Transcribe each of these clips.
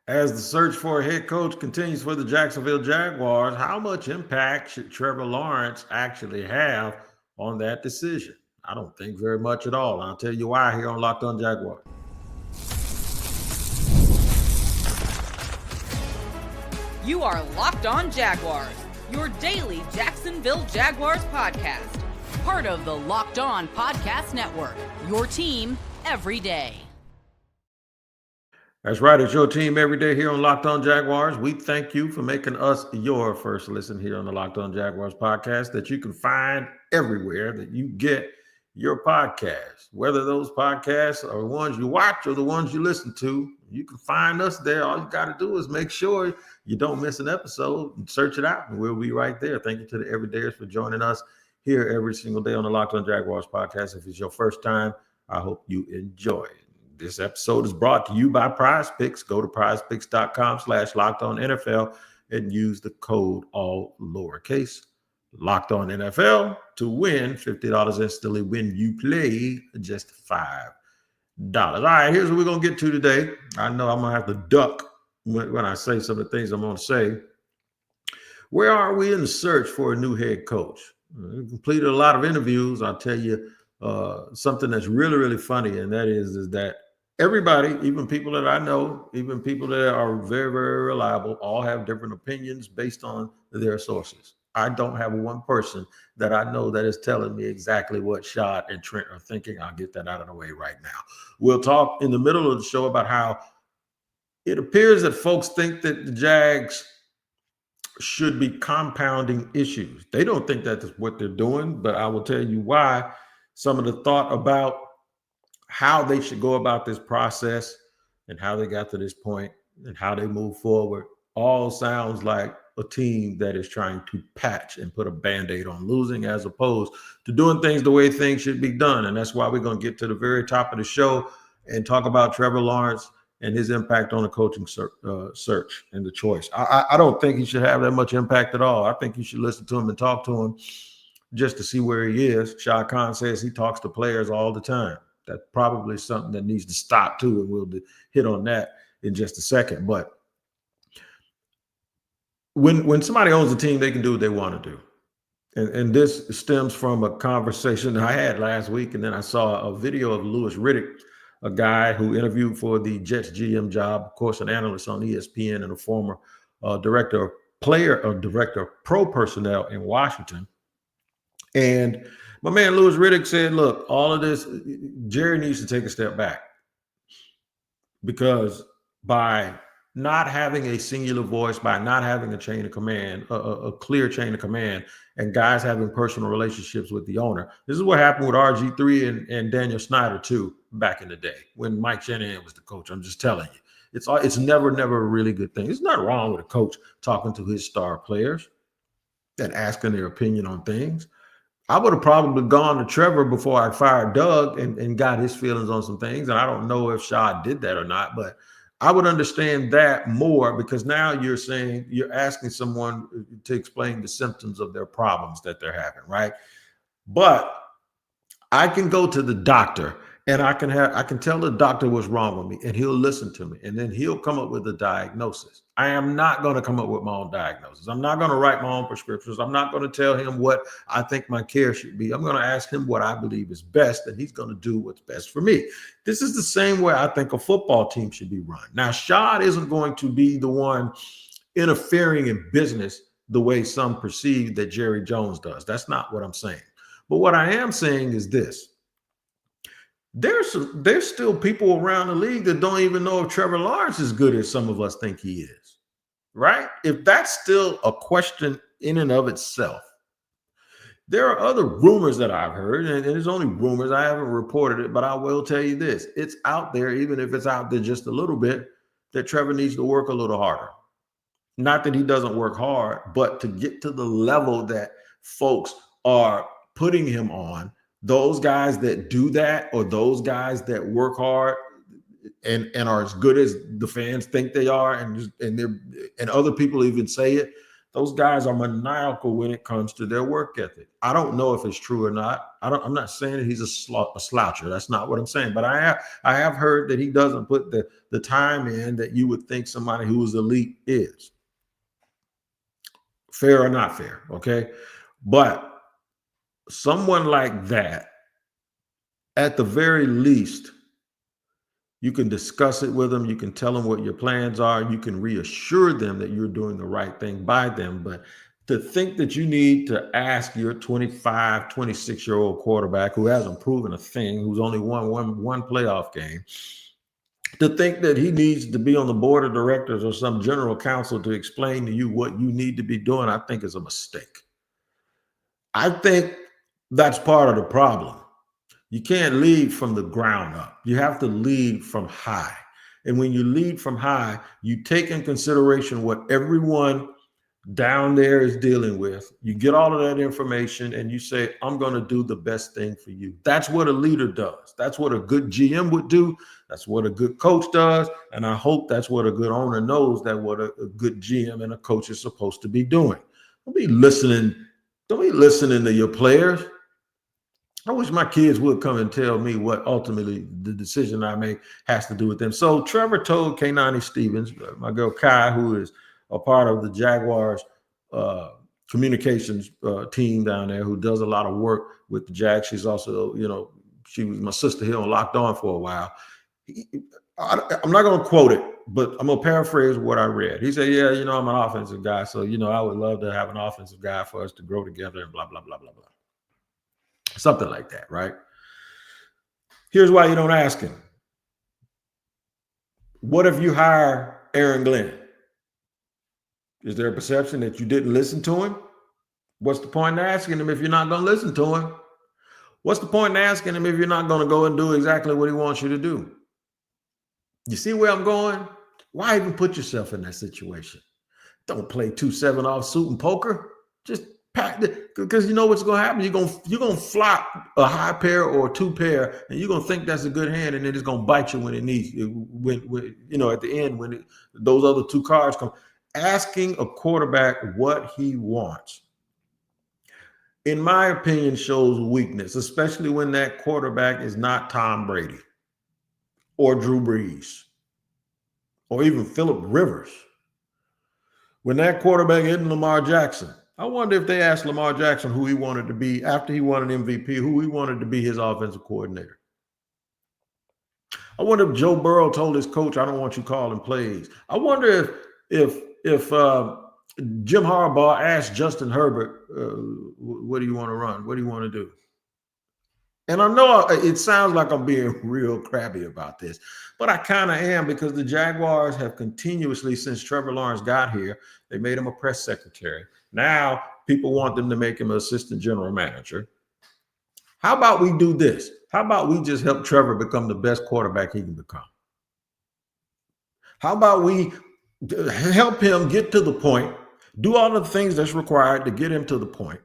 As the search for a head coach continues for the Jacksonville Jaguars, how much impact should Trevor Lawrence actually have on that decision? I don't think very much at all. I'll tell you why here on Locked On Jaguars. You are Locked On Jaguars, your daily Jacksonville Jaguars podcast. Part of the Locked On Podcast Network, your team every day. That's right. It's your team every day here on Locked On Jaguars. We thank you for making us your first listen here on the Locked On Jaguars podcast that you can find everywhere that you get your podcasts. Whether those podcasts are the ones you watch or the ones you listen to, you can find us there. All you got to do is make sure you don't miss an episode and search it out, and we'll be right there. Thank you to the everydayers for joining us here every single day on the Locked On Jaguars podcast. If it's your first time, I hope you enjoy it. This episode is brought to you by PrizePicks. Go to prizepicks.com/LockedOnNFL and use the code all lowercase LockedOnNFL to win $50 instantly when you play just $5. All right, here's what we're going to get to today. I know I'm going to have to duck when I say some of the things I'm going to say. Where are we in the search for a new head coach? We completed a lot of interviews. I'll tell you something that's really, really funny, and that is that everybody, even people that I know, even people that are very, very reliable, all have different opinions based on their sources. I don't have one person that I know that is telling me exactly what Shad and Trent are thinking. I'll get that out of the way right now. We'll talk in the middle of the show about how it appears that folks think that the Jags should be compounding issues. They don't think that's what they're doing, but I will tell you why. Some of the thought about how they should go about this process and how they got to this point and how they move forward all sounds like a team that is trying to patch and put a Band-Aid on losing as opposed to doing things the way things should be done. And that's why we're going to get to the very top of the show and talk about Trevor Lawrence and his impact on the coaching search and the choice. I don't think he should have that much impact at all. I think you should listen to him and talk to him just to see where he is. Shad Khan says he talks to players all the time. That's probably something that needs to stop too, and we'll hit on that in just a second. But when somebody owns a team, they can do what they want to do. And this stems from a conversation I had last week, and then I saw a video of Louis Riddick, a guy who interviewed for the Jets GM job, of course, an analyst on ESPN and a former director of pro personnel in Washington. And my man Louis Riddick said, look, all of this, Jerry needs to take a step back because by not having a singular voice, by not having a chain of command, a clear chain of command, and guys having personal relationships with the owner. This is what happened with RG3 and Daniel Snyder, too, back in the day when Mike Shanahan was the coach. I'm just telling you. It's never a really good thing. There's nothing wrong with a coach talking to his star players and asking their opinion on things. I would have probably gone to Trevor before I fired Doug and got his feelings on some things. And I don't know if Shad did that or not, but I would understand that more because now you're saying you're asking someone to explain the symptoms of their problems that they're having, right? But I can go to the doctor and I can tell the doctor what's wrong with me and he'll listen to me and then he'll come up with a diagnosis. I am not going to come up with my own diagnosis. I'm not going to write my own prescriptions. I'm not going to tell him what I think my care should be. I'm going to ask him what I believe is best and he's going to do what's best for me. This is the same way I think a football team should be run. Now, Shad isn't going to be the one interfering in business the way some perceive that Jerry Jones does. That's not what I'm saying. But what I am saying is this. There's still people around the league that don't even know if Trevor Lawrence is good as some of us think he is, right? If that's still a question in and of itself, there are other rumors that I've heard, and it's only rumors. I haven't reported it, but I will tell you this. It's out there, even if it's out there just a little bit, that Trevor needs to work a little harder. Not that he doesn't work hard, but to get to the level that folks are putting him on, those guys that do that or those guys that work hard and are as good as the fans think they are and other people even say it, Those guys are maniacal when it comes to their work ethic. I don't know if it's true or not. I'm not saying that he's a sloucher. That's not what I'm saying. But I have heard that he doesn't put the time in that you would think somebody who is elite is. Fair or not fair, okay? But someone like that, at the very least, you can discuss it with them. You can tell them what your plans are. You can reassure them that you're doing the right thing by them. But to think that you need to ask your 25, 26-year-old quarterback who hasn't proven a thing, who's only won one playoff game, to think that he needs to be on the board of directors or some general counsel to explain to you what you need to be doing, I think is a mistake. I think that's part of the problem. You can't lead from the ground up. You have to lead from high. And when you lead from high, you take in consideration what everyone down there is dealing with. You get all of that information and you say, I'm going to do the best thing for you. That's what a leader does. That's what a good GM would do. That's what a good coach does. And I hope that's what a good owner knows, that what a good GM and a coach is supposed to be doing. Don't be listening to your players. I wish my kids would come and tell me what ultimately the decision I make has to do with them. So Trevor told K90 Stevens, my girl Kai, who is a part of the Jaguars communications team down there, who does a lot of work with the Jags. She's also, she was my sister here on Locked On for a while. I'm not going to quote it, but I'm going to paraphrase what I read. He said, yeah, I'm an offensive guy. So, I would love to have an offensive guy for us to grow together and blah, blah, blah, blah, blah. Something like that, right? Here's why you don't ask him. What if you hire Aaron Glenn? Is there a perception that you didn't listen to him? What's the point in asking him if you're not going to listen to him? What's the point in asking him if you're not going to go and do exactly what he wants you to do? You see where I'm going? Why even put yourself in that situation? Don't play 2-7 off suit and poker. Just pack it, because you know what's going to happen. You're going to flop a high pair or a two pair, and you're going to think that's a good hand, and then it's going to bite you when it needs. When at the end when those other two cards come. Asking a quarterback what he wants, in my opinion, shows weakness, especially when that quarterback is not Tom Brady or Drew Brees or even Phillip Rivers. When that quarterback isn't Lamar Jackson. I wonder if they asked Lamar Jackson who he wanted to be after he won an MVP, who he wanted to be his offensive coordinator. I wonder if Joe Burrow told his coach, I don't want you calling plays. I wonder if Jim Harbaugh asked Justin Herbert, what do you want to run? What do you want to do? And I know it sounds like I'm being real crabby about this, but I kind of am, because the Jaguars have continuously, since Trevor Lawrence got here, they made him a press secretary. Now people want them to make him an assistant general manager. How about we do this? How about we just help Trevor become the best quarterback he can become? How about we help him get to the point, do all of the things that's required to get him to the point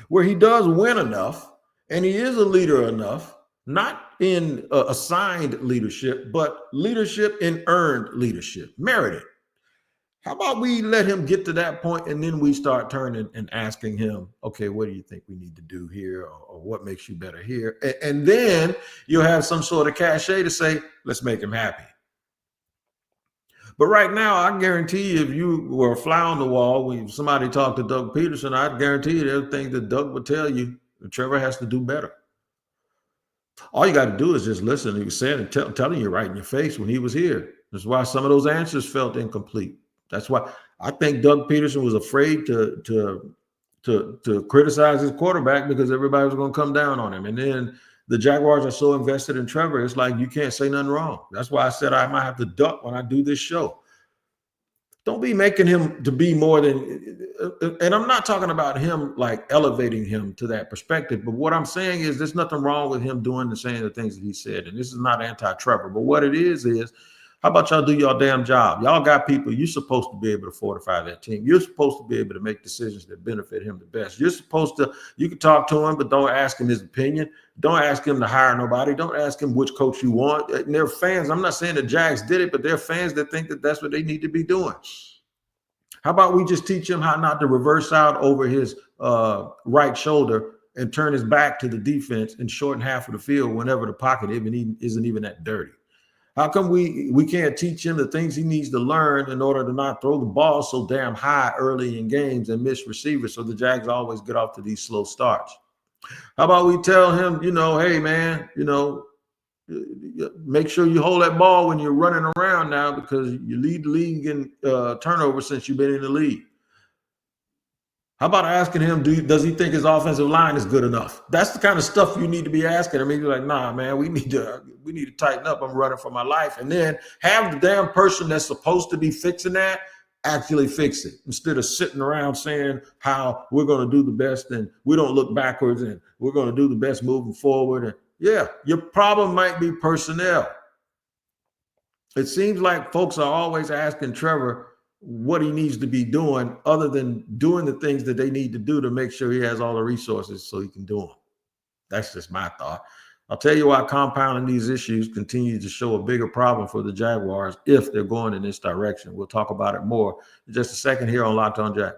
where he does win enough and he is a leader enough, not in assigned leadership, but leadership in earned leadership, merited. How about we let him get to that point, and then we start turning and asking him, okay, what do you think we need to do here, or what makes you better here? And then you'll have some sort of cachet to say, let's make him happy. But right now, I guarantee you, if you were a fly on the wall, when somebody talked to Doug Peterson, I guarantee you everything that Doug would tell you, Trevor has to do better. All you got to do is just listen. He was saying and telling you right in your face when he was here. That's why some of those answers felt incomplete. That's why I think Doug Peterson was afraid to criticize his quarterback, because everybody was going to come down on him. And then the Jaguars are so invested in Trevor, it's like you can't say nothing wrong. That's why I said I might have to duck when I do this show. Don't be making him to be more than, and I'm not talking about him like elevating him to that perspective, but what I'm saying is there's nothing wrong with him doing and saying the things that he said. And this is not anti-Trevor, but what it is how about y'all do your damn job? Y'all got people. You're supposed to be able to fortify that team. You're supposed to be able to make decisions that benefit him the best. You can talk to him, but don't ask him his opinion. Don't ask him to hire nobody. Don't ask him which coach you want. And they're fans. I'm not saying the Jags did it, but they're fans that think that that's what they need to be doing. How about we just teach him how not to reverse out over his right shoulder and turn his back to the defense and shorten half of the field whenever the pocket isn't even that dirty? How come we can't teach him the things he needs to learn in order to not throw the ball so damn high early in games and miss receivers so the Jags always get off to these slow starts? How about we tell him, hey, man, make sure you hold that ball when you're running around now because you lead the league in turnovers since you've been in the league. How about asking him, does he think his offensive line is good enough? That's the kind of stuff you need to be asking him. He'd be like, nah, man, we need to tighten up. I'm running for my life. And then have the damn person that's supposed to be fixing that actually fix it instead of sitting around saying how we're going to do the best and we don't look backwards and we're going to do the best moving forward. And yeah, your problem might be personnel. It seems like folks are always asking Trevor what he needs to be doing other than doing the things that they need to do to make sure he has all the resources so he can do them. That's just my thought. I'll tell you why compounding these issues continue to show a bigger problem for the Jaguars if they're going in this direction. We'll talk about it more in just a second here on Locked On Jags.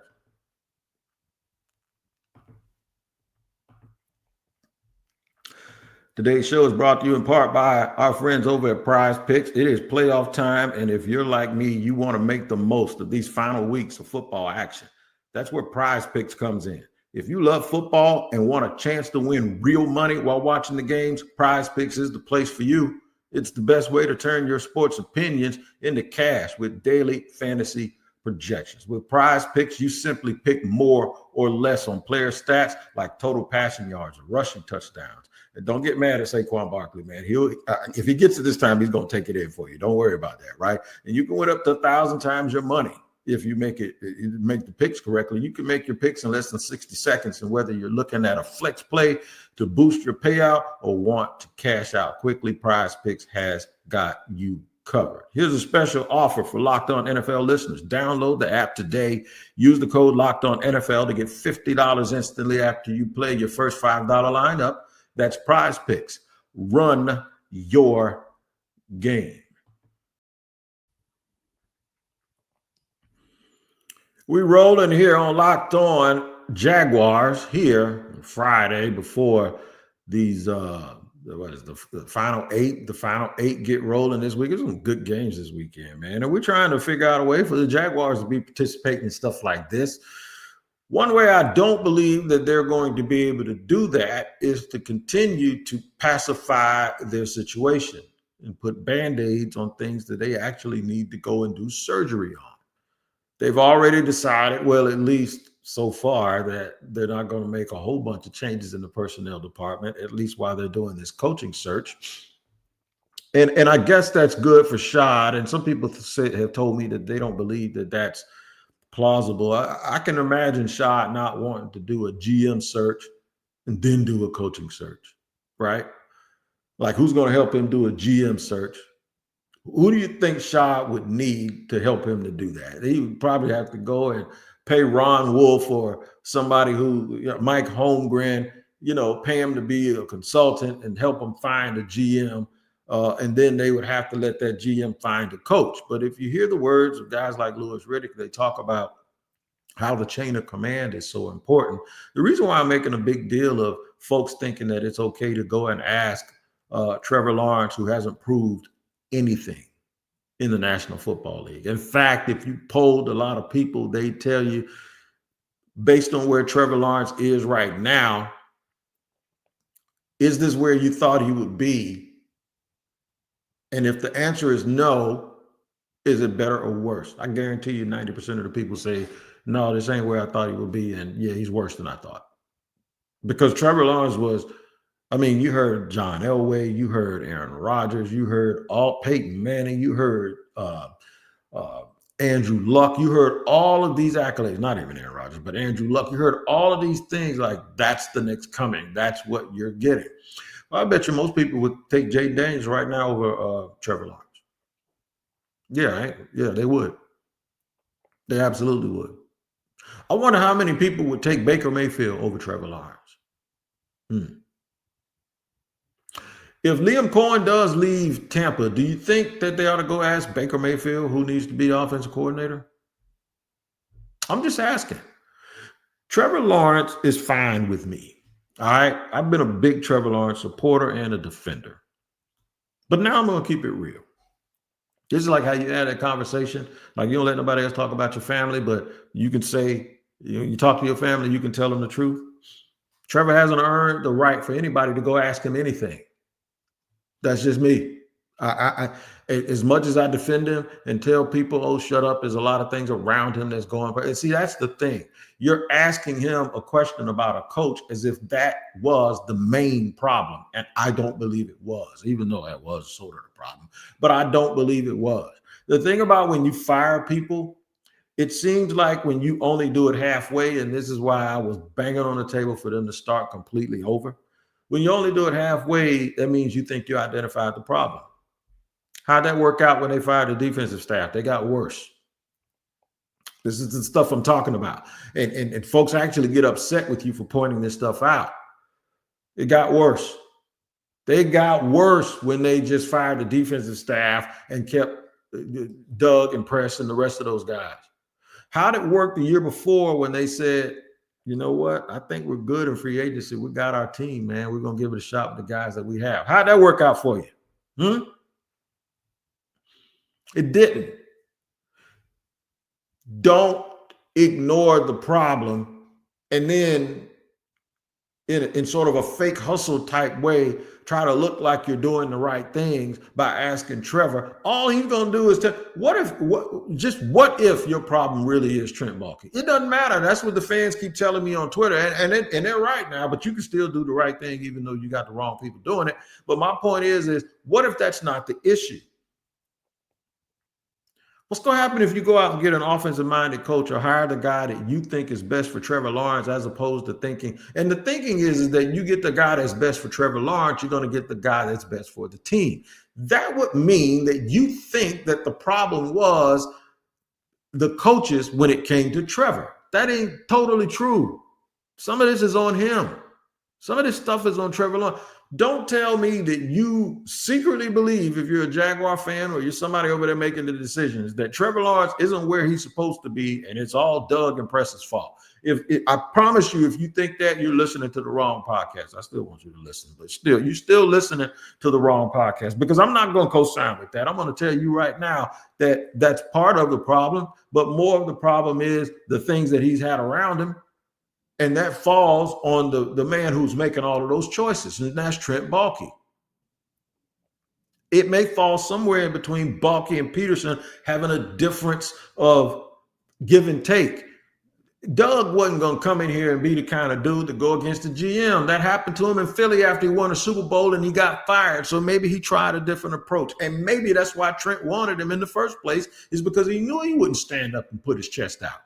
Today's show is brought to you in part by our friends over at PrizePicks. It is playoff time, and if you're like me, you want to make the most of these final weeks of football action. That's where PrizePicks comes in. If you love football and want a chance to win real money while watching the games, PrizePicks is the place for you. It's the best way to turn your sports opinions into cash with daily fantasy projections. With PrizePicks, you simply pick more or less on player stats like total passing yards or rushing touchdowns. And don't get mad at Saquon Barkley, man. If he gets it this time, he's going to take it in for you. Don't worry about that, right? And you can win up to 1,000 times your money if you make the picks correctly. You can make your picks in less than 60 seconds. And whether you're looking at a flex play to boost your payout or want to cash out quickly, PrizePicks has got you covered. Here's a special offer for Locked On NFL listeners. Download the app today. Use the code Locked On NFL to get $50 instantly after you play your first $5 lineup. That's PrizePicks. Run your game. We rolling here on Locked On Jaguars here Friday before these the final eight get rolling this week. There's some good games this weekend, man. And we're trying to figure out a way for the Jaguars to be participating in stuff like this. One way I don't believe that they're going to be able to do that is to continue to pacify their situation and put Band-Aids on things that they actually need to go and do surgery on. They've already decided, well, at least so far, that they're not going to make a whole bunch of changes in the personnel department, at least while they're doing this coaching search. And I guess that's good for Shad. And some people have told me that they don't believe that that's plausible. I can imagine Shad not wanting to do a GM search and then do a coaching search, right? Like, who's going to help him do a GM search? Who do you think Shad would need to help him to do that? He would probably have to go and pay Ron Wolf or somebody who, Mike Holmgren, pay him to be a consultant and help him find a GM. And then they would have to let that GM find a coach. But if you hear the words of guys like Louis Riddick, they talk about how the chain of command is so important. The reason why I'm making a big deal of folks thinking that it's okay to go and ask Trevor Lawrence, who hasn't proved anything in the National Football League. In fact, if you polled a lot of people, they tell you, based on where Trevor Lawrence is right now, is this where you thought he would be? And if the answer is no, is it better or worse? I guarantee you 90% of the people say, no, this ain't where I thought he would be. And yeah, he's worse than I thought. Because Trevor Lawrence was, you heard John Elway, you heard Aaron Rodgers, you heard Peyton Manning, you heard Andrew Luck, you heard all of these accolades, not even Aaron Rodgers, but Andrew Luck. You heard all of these things like that's the next coming. That's what you're getting. Well, I bet you most people would take Jay Daniels right now over Trevor Lawrence. Yeah, they would. They absolutely would. I wonder how many people would take Baker Mayfield over Trevor Lawrence. If Liam Cohen does leave Tampa, do you think that they ought to go ask Baker Mayfield who needs to be the offensive coordinator? I'm just asking. Trevor Lawrence is fine with me. All right. I've been a big Trevor Lawrence supporter and a defender. But now I'm going to keep it real. This is like how you had that conversation. Like you don't let nobody else talk about your family, but you can say, you talk to your family, you can tell them the truth. Trevor hasn't earned the right for anybody to go ask him anything. That's just me. I as much as I defend him and tell people, oh, shut up, there's a lot of things around him that's going on. And see, that's the thing. You're asking him a question about a coach as if that was the main problem. And I don't believe it was, even though that was sort of the problem. But I don't believe it was. The thing about when you fire people, it seems like when you only do it halfway, and this is why I was banging on the table for them to start completely over. When you only do it halfway, that means you think you identified the problem. How'd that work out when they fired the defensive staff? They got worse. This is the stuff I'm talking about. And folks actually get upset with you for pointing this stuff out. It got worse. They got worse when they just fired the defensive staff and kept Doug and Press and the rest of those guys. How'd it work the year before when they said, you know what? I think we're good in free agency. We got our team, man. We're going to give it a shot with the guys that we have. How'd that work out for you? It didn't. Don't ignore the problem and then in sort of a fake hustle type way, try to look like you're doing the right things by asking Trevor. All he's going to do is tell, what if your problem really is Trent Balky? It doesn't matter. That's what the fans keep telling me on Twitter. And they're right now, but you can still do the right thing even though you got the wrong people doing it. But my point is what if that's not the issue? What's going to happen if you go out and get an offensive-minded coach or hire the guy that you think is best for Trevor Lawrence as opposed to thinking? And the thinking is that you get the guy that's best for Trevor Lawrence, you're going to get the guy that's best for the team. That would mean that you think that the problem was the coaches when it came to Trevor. That ain't totally true. Some of this is on him. Some of this stuff is on Trevor Lawrence. Don't tell me that you secretly believe, if you're a Jaguar fan or you're somebody over there making the decisions, that Trevor Lawrence isn't where he's supposed to be and it's all Doug and Press's fault. I promise you, if you think that, you're listening to the wrong podcast. I still want you to listen, but you're still listening to the wrong podcast because I'm not going to co-sign with that. I'm going to tell you right now that that's part of the problem, but more of the problem is the things that he's had around him. And that falls on the man who's making all of those choices, and that's Trent Balky. It may fall somewhere in between Balky and Peterson having a difference of give and take. Doug wasn't going to come in here and be the kind of dude to go against the GM. That happened to him in Philly after he won a Super Bowl and he got fired. So maybe he tried a different approach. And maybe that's why Trent wanted him in the first place, is because he knew he wouldn't stand up and put his chest out.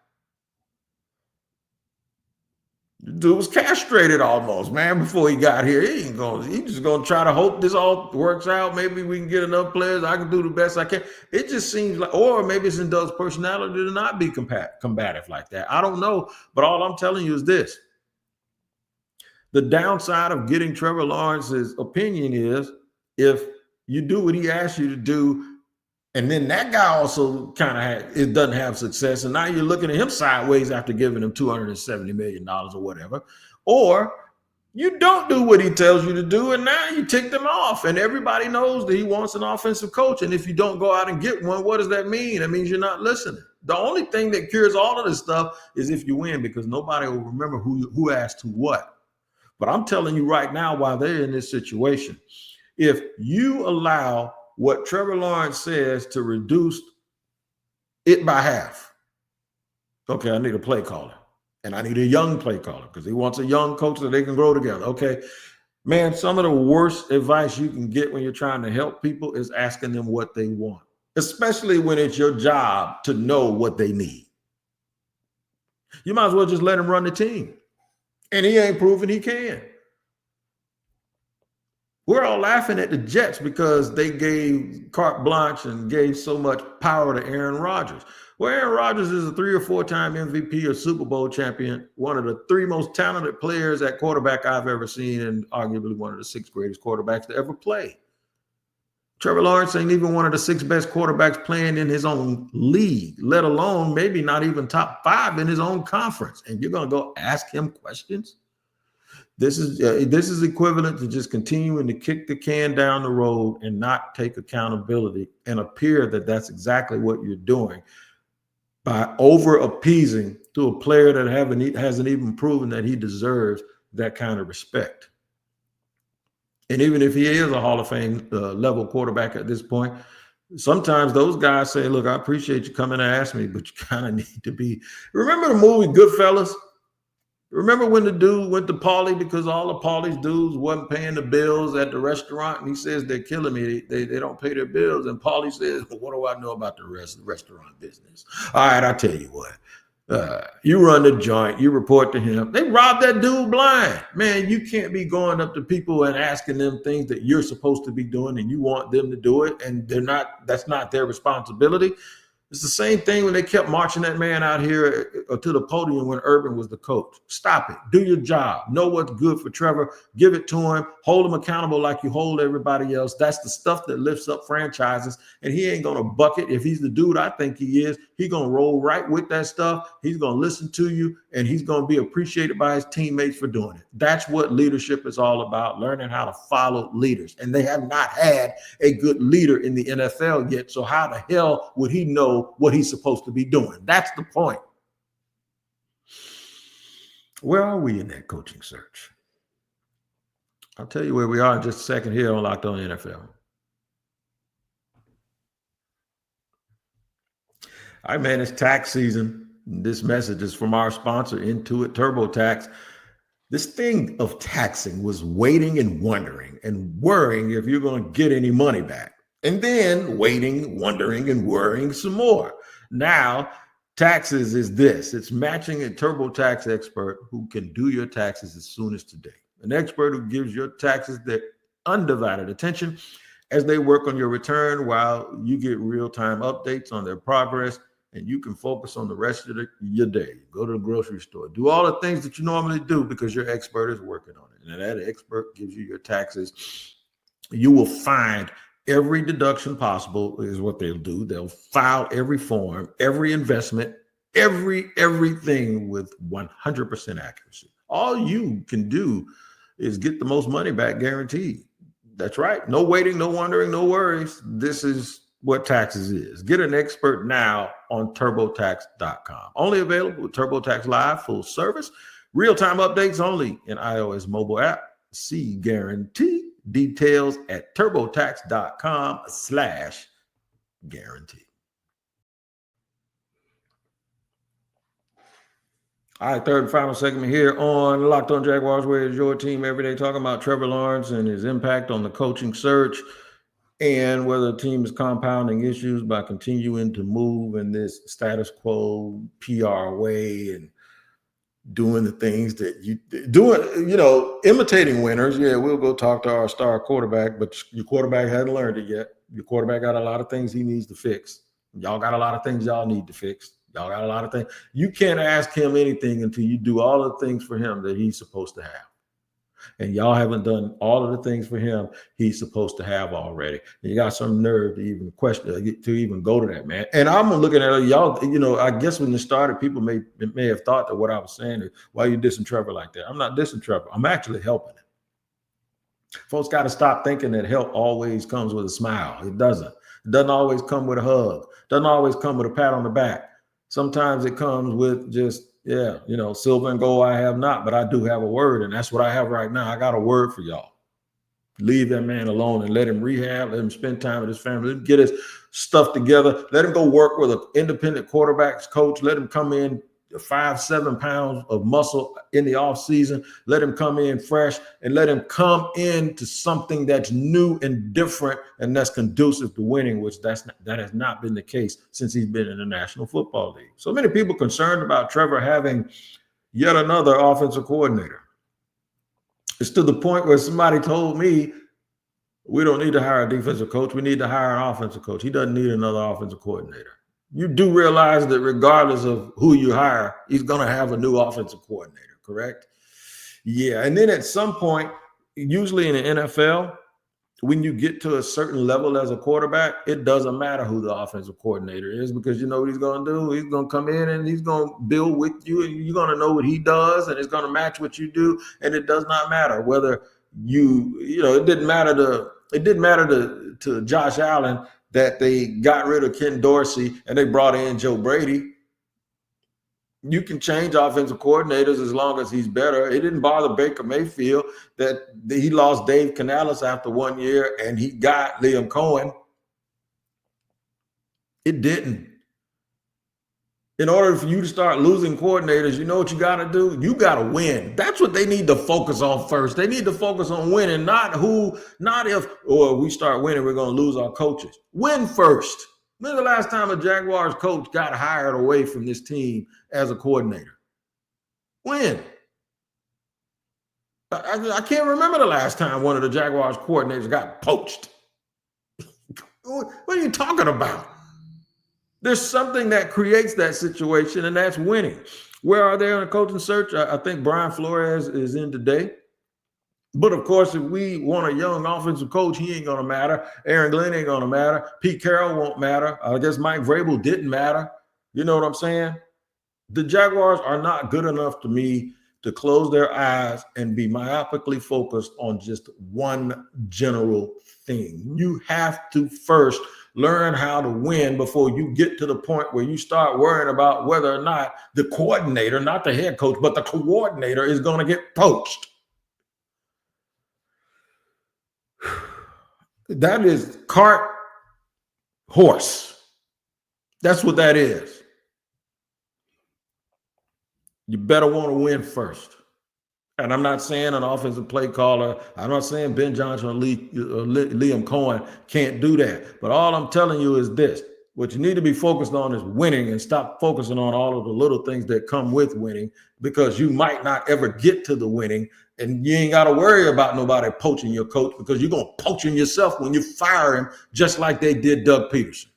The dude was castrated almost, man, before he got here. He's just gonna try to hope this all works out. Maybe we can get enough players. I can do the best I can. It just seems like, or maybe it's in Doug's personality to not be combative like that. I don't know. But all I'm telling you is this. The downside of getting Trevor Lawrence's opinion is if you do what he asks you to do, and then that guy also it doesn't have success. And now you're looking at him sideways after giving him $270 million or whatever. Or you don't do what he tells you to do, and now you tick them off. And everybody knows that he wants an offensive coach. And if you don't go out and get one, what does that mean? That means you're not listening. The only thing that cures all of this stuff is if you win, because nobody will remember who asked who what. But I'm telling you right now, while they're in this situation, if you allow what Trevor Lawrence says to reduce it by half. Okay, I need a play caller. And I need a young play caller because he wants a young coach so they can grow together. Okay, man, some of the worst advice you can get when you're trying to help people is asking them what they want, especially when it's your job to know what they need. You might as well just let him run the team. And he ain't proven he can. We're all laughing at the Jets because they gave carte blanche and gave so much power to Aaron Rodgers. Well, Aaron Rodgers is a 3 or 4 time MVP or Super Bowl champion, one of the 3 most talented players at quarterback I've ever seen, and arguably one of the 6 greatest quarterbacks to ever play. Trevor Lawrence ain't even one of the 6 best quarterbacks playing in his own league, let alone maybe not even top 5 in his own conference. And you're going to go ask him questions? This is equivalent to just continuing to kick the can down the road and not take accountability and appear that that's exactly what you're doing by over appeasing to a player that hasn't even proven that he deserves that kind of respect. And even if he is a Hall of Fame level quarterback at this point, sometimes those guys say, look, I appreciate you coming to ask me, but you kind of need to be. Remember the movie Goodfellas? Remember when the dude went to Paulie because all of Paulie's dudes wasn't paying the bills at the restaurant, and he says they're killing me. They don't pay their bills, and Paulie says, well, what do I know about the restaurant business? All right, I'll tell you what. You run the joint, you report to him. They robbed that dude blind. Man, you can't be going up to people and asking them things that you're supposed to be doing and you want them to do it, and that's not their responsibility. It's the same thing when they kept marching that man out here to the podium when Urban was the coach. Stop it. Do your job. Know what's good for Trevor. Give it to him. Hold him accountable like you hold everybody else. That's the stuff that lifts up franchises, and he ain't going to buck it. If he's the dude I think he is, he's going to roll right with that stuff. He's going to listen to you, and he's going to be appreciated by his teammates for doing it. That's what leadership is all about, learning how to follow leaders. And they have not had a good leader in the NFL yet, so how the hell would he know what he's supposed to be doing? That's the point. Where are we in that coaching search? I'll tell you where we are in just a second here on Locked On NFL. All right, man, it's tax season. This message is from our sponsor, Intuit TurboTax. This thing of taxing was waiting and wondering and worrying if you're going to get any money back. And then waiting, wondering, and worrying some more. Now, taxes is this. It's matching a TurboTax expert who can do your taxes as soon as today. An expert who gives your taxes their undivided attention as they work on your return while you get real-time updates on their progress, and you can focus on the rest of your day. Go to the grocery store. Do all the things that you normally do because your expert is working on it. And that expert gives you your taxes. You will find every deduction possible is what they'll do. They'll file every form, every investment, everything with 100% accuracy. All you can do is get the most money back guaranteed. That's right. No waiting, no wondering, no worries. This is what taxes is. Get an expert now on TurboTax.com. Only available with TurboTax Live, full service, real-time updates only in iOS mobile app. See guarantee. Details at TurboTax.com/guarantee. All right, third and final segment here on Locked On Jaguars, where it's your team every day, talking about Trevor Lawrence and his impact on the coaching search and whether the team is compounding issues by continuing to move in this status quo PR way and doing the things that you doing, imitating winners. Yeah, we'll go talk to our star quarterback, but your quarterback hasn't learned it yet. Your quarterback got a lot of things he needs to fix. Y'all got a lot of things y'all need to fix. Y'all got a lot of things. You can't ask him anything until you do all the things for him that he's supposed to have. And y'all haven't done all of the things for him he's supposed to have already. And you got some nerve to even question, to even go to that, man. And I'm looking at y'all, I guess when it started, people may have thought that what I was saying is, why are you dissing Trevor like that? I'm not dissing Trevor. I'm actually helping him. Folks got to stop thinking that help always comes with a smile. It doesn't. It doesn't always come with a hug. It doesn't always come with a pat on the back. Sometimes it comes with just, silver and gold I have not, but I do have a word, and that's what I have right now. I got a word for y'all. Leave that man alone and let him rehab, let him spend time with his family, let him get his stuff together, let him go work with an independent quarterbacks coach, let him come in 5-7 pounds of muscle in the offseason, let him come in fresh, and let him come into something that's new and different and that's conducive to winning, which that has not been the case since he's been in the National Football League. So many people concerned about Trevor having yet another offensive coordinator. It's to the point where somebody told me, we don't need to hire a defensive coach. We need to hire an offensive coach. He doesn't need another offensive coordinator. You do realize that regardless of who you hire, he's going to have a new offensive coordinator, correct? Yeah. And then at some point, usually in the NFL, when you get to a certain level as a quarterback, it doesn't matter who the offensive coordinator is, because you know what he's going to do. He's going to come in and he's going to build with you, and you're going to know what he does, and it's going to match what you do. And it does not matter whether it didn't matter to Josh Allen that they got rid of Ken Dorsey and they brought in Joe Brady. You can change offensive coordinators as long as he's better. It didn't bother Baker Mayfield that he lost Dave Canales after 1 year and he got Liam Cohen. It didn't. In order for you to start losing coordinators, you know what you got to do? You got to win. That's what they need to focus on first. They need to focus on winning, not if we start winning, we're going to lose our coaches. Win first. When's the last time a Jaguars coach got hired away from this team as a coordinator? When? I can't remember the last time one of the Jaguars coordinators got poached. What are you talking about? There's something that creates that situation, and that's winning. Where are they on a coaching search? I think Brian Flores is in today. But, of course, if we want a young offensive coach, he ain't going to matter. Aaron Glenn ain't going to matter. Pete Carroll won't matter. I guess Mike Vrabel didn't matter. You know what I'm saying? The Jaguars are not good enough to me to close their eyes and be myopically focused on just one general thing. You have to first learn how to win before you get to the point where you start worrying about whether or not the coordinator, not the head coach, but the coordinator is going to get poached. That is cart horse. That's what that is. You better want to win first. And I'm not saying an offensive play caller, I'm not saying Ben Johnson or Liam Cohen can't do that. But all I'm telling you is this. What you need to be focused on is winning, and stop focusing on all of the little things that come with winning, because you might not ever get to the winning. And you ain't got to worry about nobody poaching your coach, because you're going to poach him yourself when you fire him, just like they did Doug Peterson,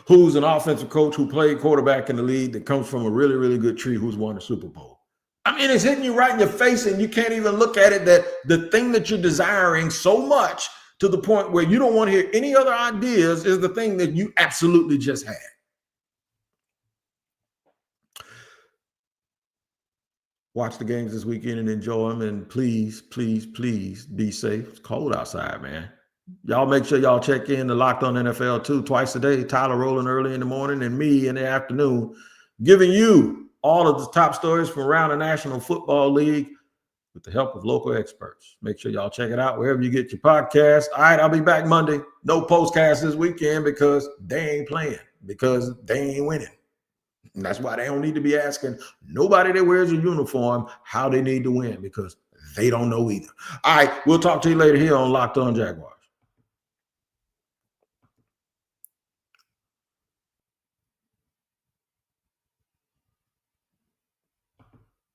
who's an offensive coach who played quarterback in the league that comes from a really, really good tree, who's won a Super Bowl. I mean, it's hitting you right in your face, and you can't even look at it that the thing that you're desiring so much to the point where you don't want to hear any other ideas is the thing that you absolutely just had. Watch the games this weekend and enjoy them. And please, please, please be safe. It's cold outside, man. Y'all make sure y'all check in the Locked On NFL too, twice a day. Tyler rolling early in the morning and me in the afternoon, giving you all of the top stories from around the National Football League with the help of local experts. Make sure y'all check it out wherever you get your podcast. All right, I'll be back Monday. No postcast this weekend because they ain't playing, because they ain't winning. And that's why they don't need to be asking nobody that wears a uniform how they need to win, because they don't know either. All right, we'll talk to you later here on Locked On Jaguars.